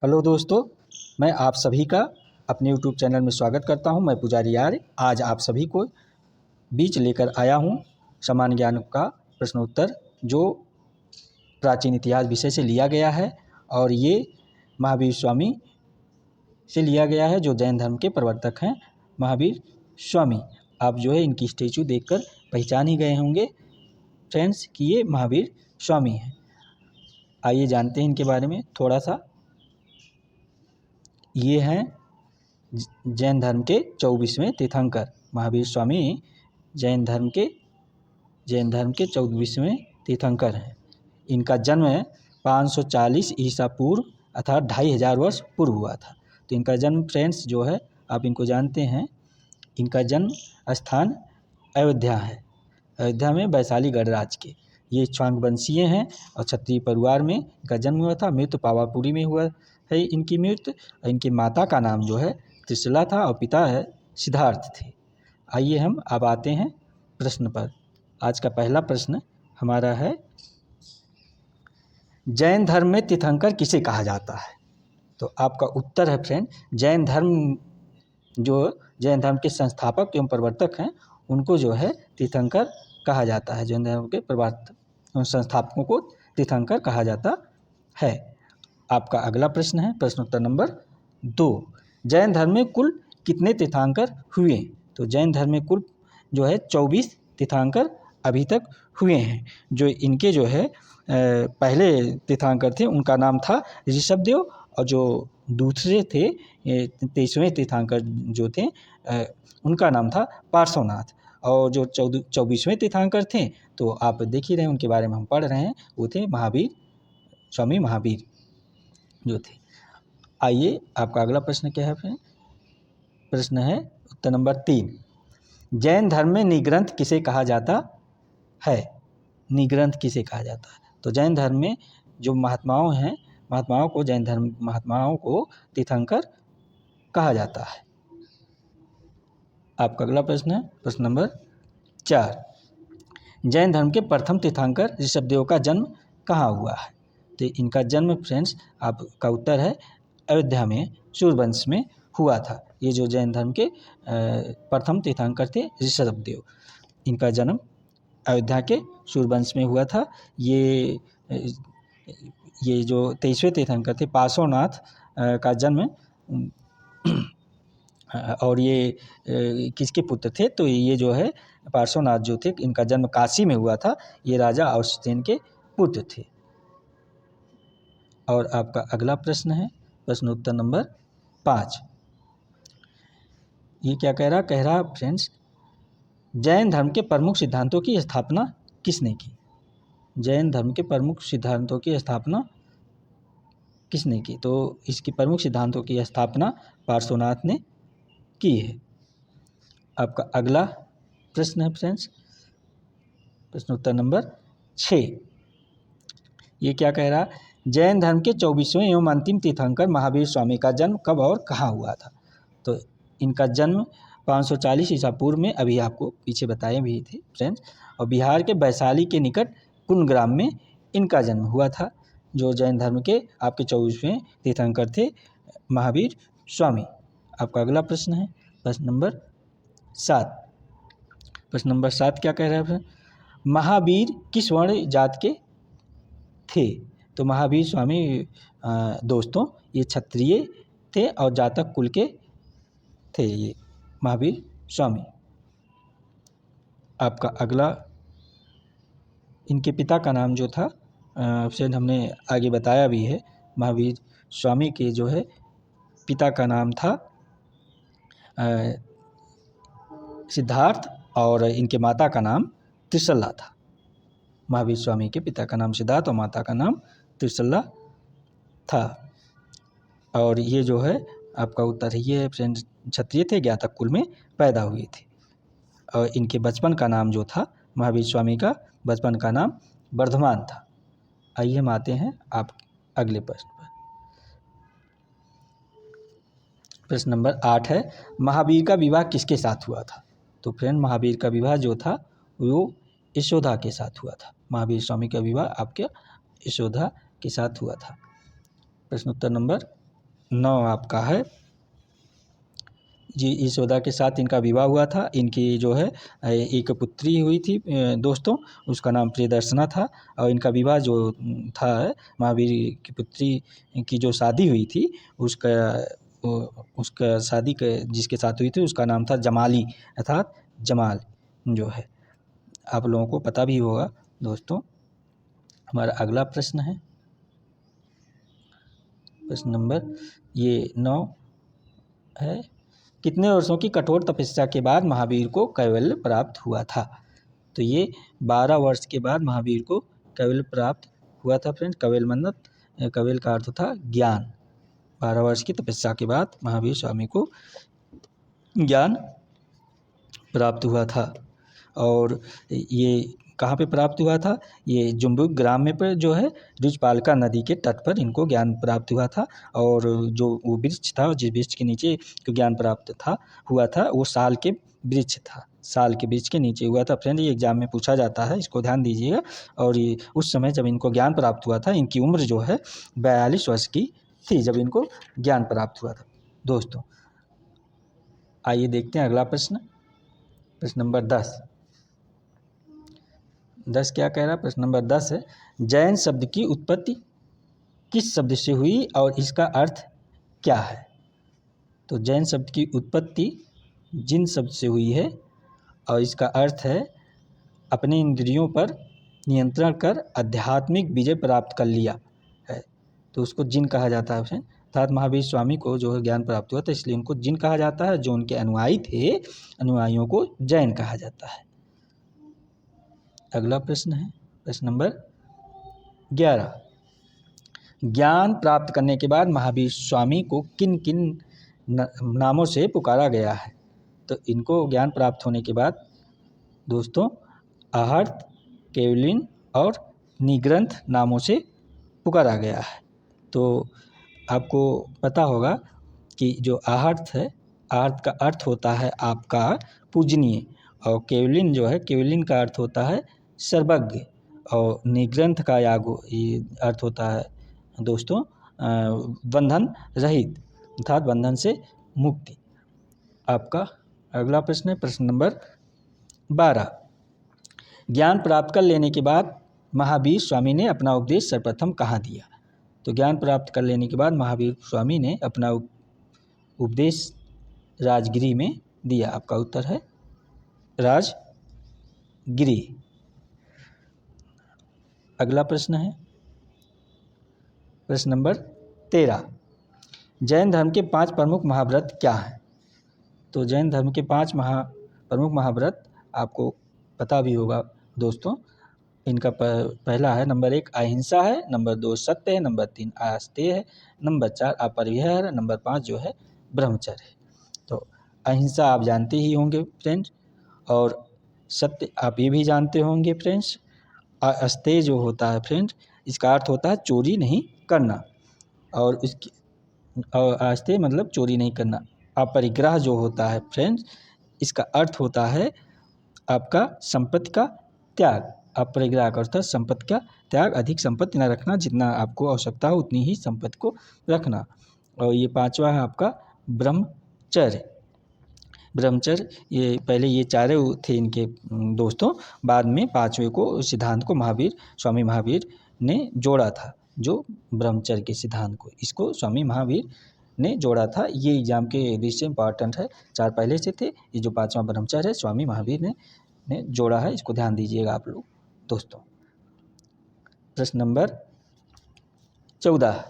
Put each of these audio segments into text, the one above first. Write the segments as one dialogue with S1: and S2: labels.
S1: Hello दोस्तों, मैं आप सभी का अपने यूट्यूब चैनल में स्वागत करता हूं। मैं पुजारी आर्य आज आप सभी को बीच लेकर आया हूं सामान्य ज्ञान का प्रश्नोत्तर जो प्राचीन इतिहास विषय से लिया गया है और ये महावीर स्वामी से लिया गया है जो जैन धर्म के प्रवर्तक हैं। महावीर स्वामी, आप जो है इनकी स्टेचू देखकर पहचान ही गए होंगे फ्रेंड्स कि ये महावीर स्वामी हैं। आइए जानते हैं इनके बारे में थोड़ा सा। ये हैं जैन धर्म के 24वें तीर्थंकर। महावीर स्वामी जैन धर्म के 24वें तीर्थंकर हैं। इनका जन्म 540 ईसा पूर्व अर्थात 2500 वर्ष पूर्व हुआ था। तो इनका जन्म फ्रेंड्स जो है आप इनको जानते हैं, इनका जन्म स्थान अयोध्या है। अयोध्या में वैशाली गणराज्य के ये स्वांग वंशीय हैं और क्षत्रिय परिवार में इनका जन्म हुआ था। मृत्यु पावापुरी में हुआ है इनकी मृत्यु। इनकी माता का नाम जो है त्रिशला था और पिता है सिद्धार्थ थे। आइए हम अब आते हैं प्रश्न पर। आज का पहला प्रश्न हमारा है, जैन धर्म में तीर्थंकर किसे कहा जाता है? तो आपका उत्तर है फ्रेंड, जैन धर्म के संस्थापक एवं प्रवर्तक हैं उनको जो है तीर्थंकर कहा जाता है। जैन धर्म के प्रवर्तक संस्थापकों को तीर्थंकर कहा जाता है। आपका अगला प्रश्न है प्रश्नोत्तर नंबर 2, जैन धर्म में कुल कितने तीर्थंकर हुए? तो जैन धर्म में कुल जो है 24 तीर्थंकर अभी तक हुए हैं। जो इनके जो है पहले तीर्थंकर थे उनका नाम था ऋषभदेव और जो दूसरे थे 23वें तीर्थंकर जो थे उनका नाम था पार्श्वनाथ। और जो 24वें तीर्थंकर थे तो आप देख ही रहे हैं, उनके बारे में हम पढ़ रहे हैं, वो थे स्वामी महावीर जो थे। आइए आपका अगला प्रश्न क्या है फ्रेंड? प्रश्न है उत्तर नंबर 3, जैन धर्म में निग्रंथ किसे कहा जाता है? निग्रंथ किसे कहा जाता है? तो जैन धर्म में जो महात्माओं हैं, महात्माओं को तीर्थंकर कहा जाता है। आपका अगला प्रश्न है प्रश्न नंबर 4, जैन धर्म के प्रथम तीर्थंकर ऋषभदेव का जन्म कहाँ हुआ है? तो इनका जन्म फ्रेंड्स आपका उत्तर है अयोध्या में सूर्यवंश में हुआ था। ये जो जैन धर्म के प्रथम तीर्थंकर थे ऋषभदेव, इनका जन्म अयोध्या के सूर्यवंश में हुआ था। ये जो 23वें तीर्थंकर थे पार्श्वनाथ का जन्म और ये किसके पुत्र थे? तो ये जो है पार्श्वनाथ जो थे इनका जन्म काशी में हुआ था। ये राजा औशसेन के पुत्र थे। और आपका अगला प्रश्न है प्रश्नोत्तर नंबर 5, ये क्या कह रहा फ्रेंड्स, जैन धर्म के प्रमुख सिद्धांतों की स्थापना किसने की? जैन धर्म के प्रमुख सिद्धांतों की स्थापना किसने की? तो इसकी प्रमुख सिद्धांतों की स्थापना पार्श्वनाथ ने की है। आपका अगला प्रश्न है फ्रेंड्स प्रश्नोत्तर नंबर 6, ये क्या कह रहा, जैन धर्म के 24वें एवं अंतिम तीर्थंकर महावीर स्वामी का जन्म कब और कहाँ हुआ था? तो इनका जन्म 540 ईसा पूर्व में अभी आपको पीछे बताए भी थे फ्रेंड्स, और बिहार के वैशाली के निकट कुंडग्राम में इनका जन्म हुआ था। जो जैन धर्म के आपके 24वें तीर्थंकर थे महावीर स्वामी। आपका अगला प्रश्न है प्रश्न नंबर 7। प्रश्न नंबर 7 क्या कह रहा है, महावीर किस वर्ण जात के थे? तो महावीर स्वामी दोस्तों ये क्षत्रिय थे और जातक कुल के थे ये महावीर स्वामी। आपका अगला, इनके पिता का नाम जो था शायद हमने आगे बताया भी है, महावीर स्वामी के जो है पिता का नाम था सिद्धार्थ और इनके माता का नाम त्रिशला था। महावीर स्वामी के पिता का नाम सिद्धार्थ और माता का नाम त्रिशला था। और ये जो है आपका उत्तर ये फ्रेंड्स क्षत्रिय थे, ज्ञातक कुल में पैदा हुए थे। और इनके बचपन का नाम जो था महावीर स्वामी का बचपन का नाम वर्धमान था। आइए हम आते हैं आप अगले प्रश्न पर। प्रश्न नंबर 8 है, महावीर का विवाह किसके साथ हुआ था? तो फ्रेंड महावीर का विवाह जो था वो यशोदा के साथ हुआ था। महावीर स्वामी का विवाह आपके यशोदा के साथ हुआ था। प्रश्नोत्तर नंबर 9 आपका है जी, यशोदा के साथ इनका विवाह हुआ था। इनकी जो है एक पुत्री हुई थी दोस्तों, उसका नाम प्रियदर्शना था। और इनका विवाह जो था महावीर की पुत्री की जो शादी हुई थी उसका शादी के जिसके साथ हुई थी उसका नाम था जमाली, अर्थात जमाल जो है। आप लोगों को पता भी होगा दोस्तों। हमारा अगला प्रश्न है प्रश्न नंबर ये 9 है। कितने वर्षों की कठोर तपस्या के बाद महावीर को कैवल्य प्राप्त हुआ था? तो ये 12 वर्ष के बाद महावीर को कैवल्य प्राप्त हुआ था फ्रेंड्स। कैवल्य मतलब कैवल्य का अर्थ था ज्ञान। 12 वर्ष की तपस्या के बाद महावीर स्वामी को ज्ञान प्राप्त हुआ था। और ये कहाँ पे प्राप्त हुआ था? ये जुम्बुक ग्राम में पर जो है द्विजपालिका नदी के तट पर इनको ज्ञान प्राप्त हुआ था। और जो वो वृक्ष था, जिस वृक्ष के नीचे ज्ञान प्राप्त हुआ था वो साल के वृक्ष था। साल के वृक्ष के नीचे हुआ था फ्रेंड। ये एग्जाम में पूछा जाता है, इसको ध्यान दीजिएगा। और ये उस समय जब इनको ज्ञान प्राप्त हुआ था, इनकी उम्र जो है 42 वर्ष की थी जब इनको ज्ञान प्राप्त हुआ था दोस्तों। आइए देखते हैं अगला प्रश्न, प्रश्न नंबर 10 क्या कह रहा है? प्रश्न नंबर 10 है, जैन शब्द की उत्पत्ति किस शब्द से हुई और इसका अर्थ क्या है? तो जैन शब्द की उत्पत्ति जिन शब्द से हुई है और इसका अर्थ है अपने इंद्रियों पर नियंत्रण कर आध्यात्मिक विजय प्राप्त कर लिया है, तो उसको जिन कहा जाता है फ्रेंड। अर्थात महावीर स्वामी को जो है ज्ञान प्राप्त हुआ था, इसलिए उनको जिन कहा जाता है। जो उनके अनुयायी थे, अनुयायियों को जैन कहा जाता है। अगला प्रश्न है प्रश्न नंबर 11, ज्ञान प्राप्त करने के बाद महावीर स्वामी को किन किन नामों से पुकारा गया है? तो इनको ज्ञान प्राप्त होने के बाद दोस्तों आहर्त, केवलिन और निग्रंथ नामों से पुकारा गया है। तो आपको पता होगा कि जो आहर्त है, आहर्त का अर्थ होता है आपका पूजनीय। और केवलिन जो है, केवलिन का अर्थ होता है सर्वज्ञ। और निग्रंथ का ये अर्थ होता है दोस्तों बंधन रहित, अर्थात बंधन से मुक्ति। आपका अगला प्रश्न है प्रश्न नंबर 12, ज्ञान प्राप्त कर लेने के बाद महावीर स्वामी ने अपना उपदेश सर्वप्रथम कहाँ दिया? तो ज्ञान प्राप्त कर लेने के बाद महावीर स्वामी ने अपना उपदेश राजगिरी में दिया। आपका उत्तर है राजगिरी। अगला प्रश्न है प्रश्न नंबर 13, जैन धर्म के 5 प्रमुख महाव्रत क्या हैं? तो जैन धर्म के 5 प्रमुख महाव्रत आपको पता भी होगा दोस्तों। इनका पहला है नंबर 1 अहिंसा है, नंबर 2 सत्य है, नंबर 3 आस्तेय है, नंबर 4 अपरिग्रह है, नंबर 5 जो है ब्रह्मचर्य है। तो अहिंसा आप जानते ही होंगे फ्रेंड्स, और सत्य आप ये भी जानते होंगे फ्रेंड्स। आस्तेय जो होता है फ्रेंड्स, इसका अर्थ होता है चोरी नहीं करना, और इसकी आस्तेय मतलब चोरी नहीं करना। अपरिग्रह जो होता है फ्रेंड्स, इसका अर्थ होता है आपका संपत्ति का त्याग। अपरिग्रह का अर्थ है संपत्ति का त्याग, अधिक संपत्ति न रखना, जितना आपको आवश्यकता हो उतनी ही संपत्ति को रखना। और ये 5वां है आपका ब्रह्मचर्य। ब्रह्मचर्य ये पहले ये 4 थे इनके दोस्तों, बाद में 5वें को सिद्धांत को स्वामी महावीर ने जोड़ा था। जो ब्रह्मचर्य के सिद्धांत को, इसको स्वामी महावीर ने जोड़ा था। ये एग्जाम के दृष्टि से इम्पॉर्टेंट है। 4 पहले से थे, ये जो 5वां ब्रह्मचर्य है स्वामी महावीर ने जोड़ा है। इसको ध्यान दीजिएगा आप लोग दोस्तों। प्रश्न नंबर 14,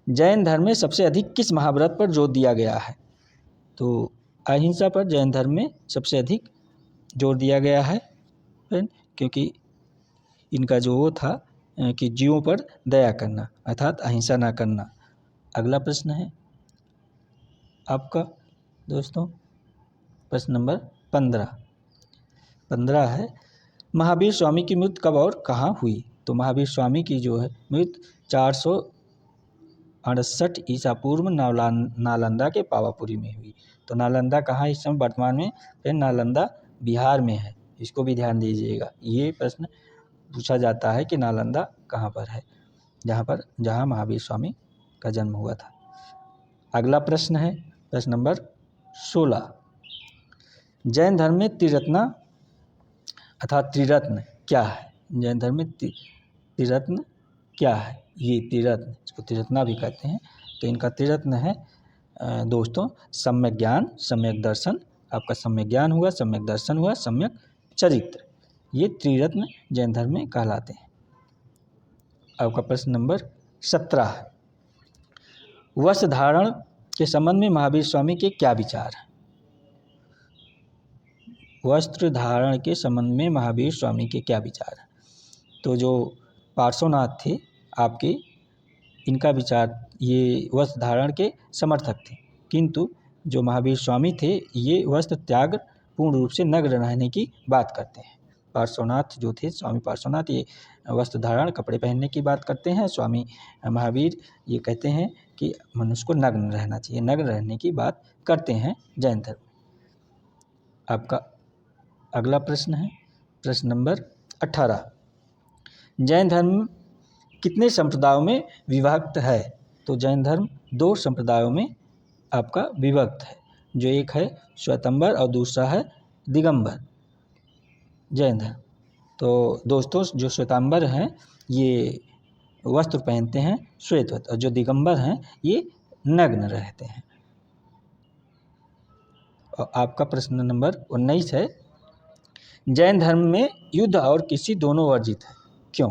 S1: जैन धर्म में सबसे अधिक किस महाव्रत पर जोर दिया गया है? तो अहिंसा पर जैन धर्म में सबसे अधिक जोर दिया गया है, क्योंकि इनका जो वो था कि जीवों पर दया करना, अर्थात अहिंसा ना करना। अगला प्रश्न है आपका दोस्तों प्रश्न नंबर 15 है, महावीर स्वामी की मृत्यु कब और कहाँ हुई? तो महावीर स्वामी की जो है मृत्यु 468 ईसा पूर्व नालंदा के पावापुरी में हुई। तो नालंदा कहाँ इस समय वर्तमान में? फिर नालंदा बिहार में है, इसको भी ध्यान दीजिएगा। ये प्रश्न पूछा जाता है कि नालंदा कहाँ पर है, जहाँ महावीर स्वामी का जन्म हुआ था। अगला प्रश्न है प्रश्न नंबर 16। जैन धर्म में त्रिरत्न अर्थात त्रिरत्न क्या है? जैन धर्म में त्रिरत्न क्या है? ये त्रिरत्न, इसको त्रिरत्ना भी कहते हैं। तो इनका त्रिरत्न है दोस्तों, सम्यक ज्ञान, सम्यक दर्शन, आपका सम्यक ज्ञान हुआ, सम्यक दर्शन हुआ, सम्यक चरित्र, ये त्रिरत्न जैन धर्म में कहलाते हैं। आपका प्रश्न नंबर 17 है। वस्त्र धारण के संबंध में महावीर स्वामी के क्या विचार हैं? वस्त्र धारण के संबंध में महावीर स्वामी के क्या विचार हैं? तो जो पार्श्वनाथ थे आपके, इनका विचार, ये वस्त्र धारण के समर्थक थे, किंतु जो महावीर स्वामी थे ये वस्त्र त्याग पूर्ण रूप से नग्न रहने की बात करते हैं। पार्श्वनाथ जो थे, स्वामी पार्श्वनाथ, ये वस्त्र धारण कपड़े पहनने की बात करते हैं। स्वामी महावीर ये कहते हैं कि मनुष्य को नग्न रहना चाहिए, नग्न रहने की बात करते हैं जैन धर्म। आपका अगला प्रश्न है प्रश्न नंबर 18। जैन धर्म कितने संप्रदायों में विभक्त है? तो जैन धर्म 2 संप्रदायों में आपका विभक्त है, जो एक है श्वेतांबर और दूसरा है दिगंबर जैन धर्म। तो दोस्तों जो श्वेतांबर हैं ये वस्त्र पहनते हैं श्वेत वस्त्र, और जो दिगंबर हैं ये नग्न रहते हैं। और आपका प्रश्न नंबर 19 है। जैन धर्म में युद्ध और कृषि दोनों वर्जित है, क्यों?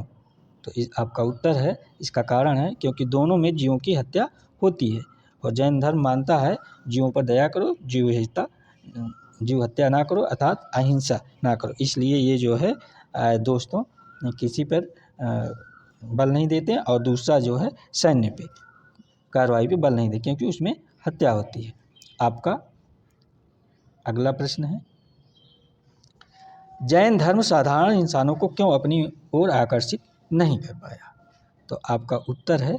S1: तो आपका उत्तर है, इसका कारण है क्योंकि दोनों में जीवों की हत्या होती है, और जैन धर्म मानता है जीवों पर दया करो, जीव हत्या ना करो, अर्थात अहिंसा ना करो। इसलिए ये जो है दोस्तों किसी पर बल नहीं देते, और दूसरा जो है सैन्य पे कार्रवाई पे बल नहीं देते, क्योंकि उसमें हत्या होती है। आपका अगला प्रश्न है। जैन धर्म साधारण इंसानों को क्यों अपनी ओर आकर्षित नहीं कर पाया? तो आपका उत्तर है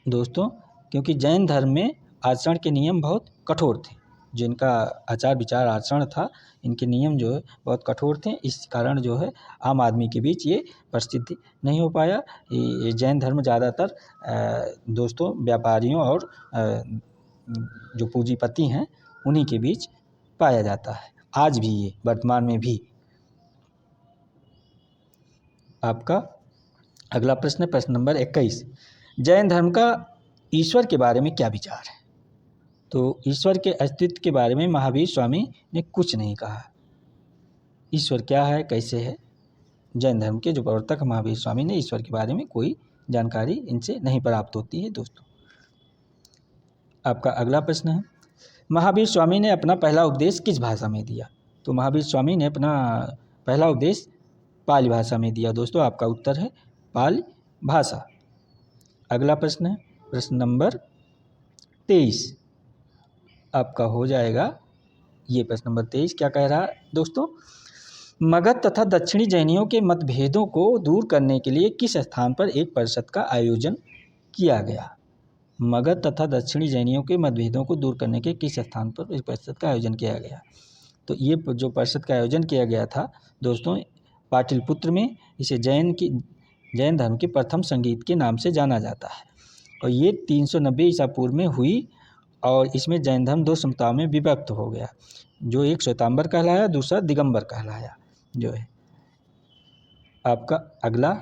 S1: दोस्तों, क्योंकि जैन धर्म में आचरण के नियम बहुत कठोर थे। जिनका आचार विचार आचरण था, इनके नियम जो है बहुत कठोर थे। इस कारण जो है आम आदमी के बीच ये प्रसिद्ध नहीं हो पाया। ये जैन धर्म ज़्यादातर दोस्तों व्यापारियों और जो पूंजीपति हैं उन्हीं के बीच पाया जाता है, आज भी, ये वर्तमान में भी। आपका अगला प्रश्न है प्रश्न नंबर 21। जैन धर्म का ईश्वर के बारे में क्या विचार है? तो ईश्वर के अस्तित्व के बारे में महावीर स्वामी ने कुछ नहीं कहा। ईश्वर क्या है, कैसे है, जैन धर्म के जो प्रवर्तक महावीर स्वामी ने ईश्वर के बारे में कोई जानकारी इनसे नहीं प्राप्त होती है दोस्तों। आपका अगला प्रश्न है। महावीर स्वामी ने अपना पहला उपदेश किस भाषा में दिया? तो महावीर स्वामी ने अपना पहला उपदेश पाली भाषा में दिया दोस्तों। आपका उत्तर है पाली भाषा। अगला प्रश्न है प्रश्न नंबर 23। आपका हो जाएगा ये प्रश्न नंबर 23। क्या कह रहा है दोस्तों? मगध तथा दक्षिणी जैनियों के मतभेदों को दूर करने के लिए किस स्थान पर एक परिषद का आयोजन किया गया? मगध तथा दक्षिणी जैनियों के मतभेदों को दूर करने के किस स्थान पर एक परिषद का आयोजन किया गया? तो ये जो परिषद का आयोजन किया गया था दोस्तों पाटलिपुत्र में। इसे जैन धर्म के प्रथम संगीत के नाम से जाना जाता है, और ये 390 ईसा पूर्व में हुई। और इसमें जैन धर्म 2 संप्रदायों में विभक्त हो गया, जो एक श्वेतांबर कहलाया, दूसरा दिगंबर कहलाया जो है। आपका अगला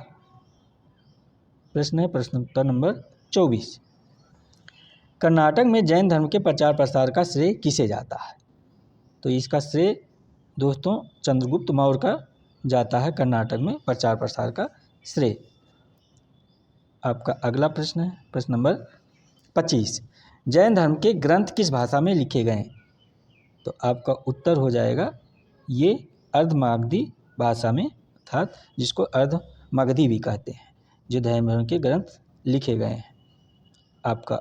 S1: प्रश्न है प्रश्न उत्तर नंबर 24। कर्नाटक में जैन धर्म के प्रचार प्रसार का श्रेय किसे जाता है? तो इसका श्रेय दोस्तों चंद्रगुप्त मौर्य का जाता है। कर्नाटक में प्रचार प्रसार का श्रेय। आपका अगला प्रश्न है प्रश्न नंबर 25। जैन धर्म के ग्रंथ किस भाषा में लिखे गए? तो आपका उत्तर हो जाएगा ये अर्धमागधी भाषा में, अर्थात जिसको अर्धमागधी भी कहते हैं, जो जैन धर्म के ग्रंथ लिखे गए हैं। आपका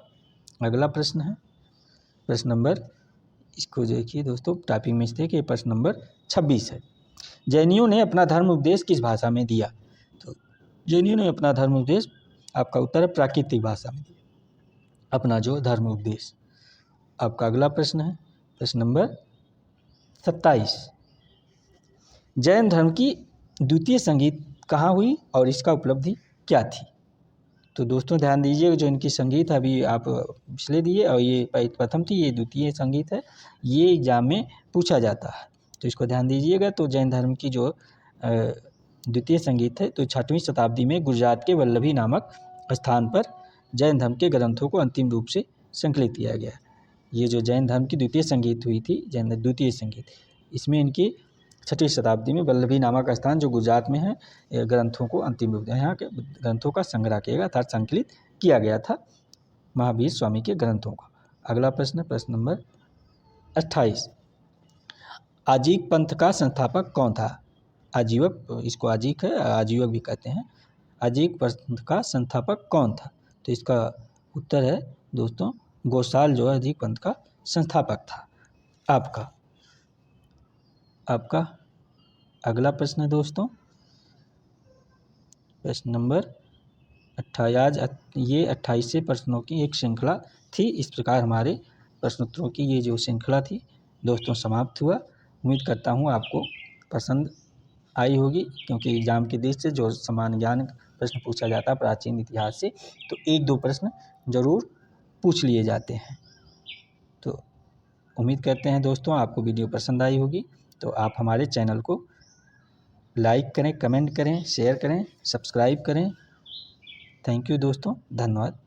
S1: अगला प्रश्न है प्रश्न नंबर, इसको देखिए दोस्तों टाइपिंग मिस्टेक है, प्रश्न नंबर 26 है। जैनियों ने अपना धर्म उपदेश किस भाषा में दिया? तो जैनियों ने अपना धर्म उपदेश, आपका उत्तर है प्राकृतिक भाषा में दिया अपना जो धर्म उपदेश। आपका अगला प्रश्न है प्रश्न नंबर 27। जैन धर्म की द्वितीय संगीत कहाँ हुई और इसका उपलब्धि क्या थी? तो दोस्तों ध्यान दीजिए, जो इनकी संगीत अभी आप पिछले दिए और ये प्रथम थी, ये द्वितीय संगीत है, ये एग्जाम में पूछा जाता है, तो इसको ध्यान दीजिएगा। तो जैन धर्म की जो द्वितीय संगीत है, तो 6वीं शताब्दी में गुजरात के वल्लभी नामक स्थान पर जैन धर्म के ग्रंथों को अंतिम रूप से संकलित किया गया। ये जो जैन धर्म की द्वितीय संगीत हुई थी, जैन द्वितीय संगीत, इसमें इनकी 6वीं शताब्दी में वल्लभी नामक स्थान जो गुजरात में है, ग्रंथों को अंतिम रूप, यहाँ के ग्रंथों का संग्रह किया गया अर्थात संकलित किया गया था महावीर स्वामी के ग्रंथों को। अगला प्रश्न, प्रश्न नंबर 28, आजीव पंथ का संस्थापक कौन था? आजीवक, इसको आजीक है, आजीवक भी कहते हैं। आजीव पंथ का संस्थापक कौन था? तो इसका उत्तर है दोस्तों गोसाल जो है आजीव पंथ का संस्थापक था। आपका अगला प्रश्न है दोस्तों, प्रश्न नंबर 28। आज ये 28 प्रश्नों की एक श्रृंखला थी। इस प्रकार हमारे प्रश्नोत्तरों की ये जो श्रृंखला थी दोस्तों समाप्त हुआ। उम्मीद करता हूँ आपको पसंद आई होगी, क्योंकि एग्जाम के दृष्टि से जो समान ज्ञान प्रश्न पूछा जाता है प्राचीन इतिहास से, तो 1-2 प्रश्न जरूर पूछ लिए जाते हैं। तो उम्मीद करते हैं दोस्तों आपको वीडियो पसंद आई होगी। तो आप हमारे चैनल को लाइक करें, कमेंट करें, शेयर करें, सब्सक्राइब करें। थैंक यू दोस्तों, धन्यवाद।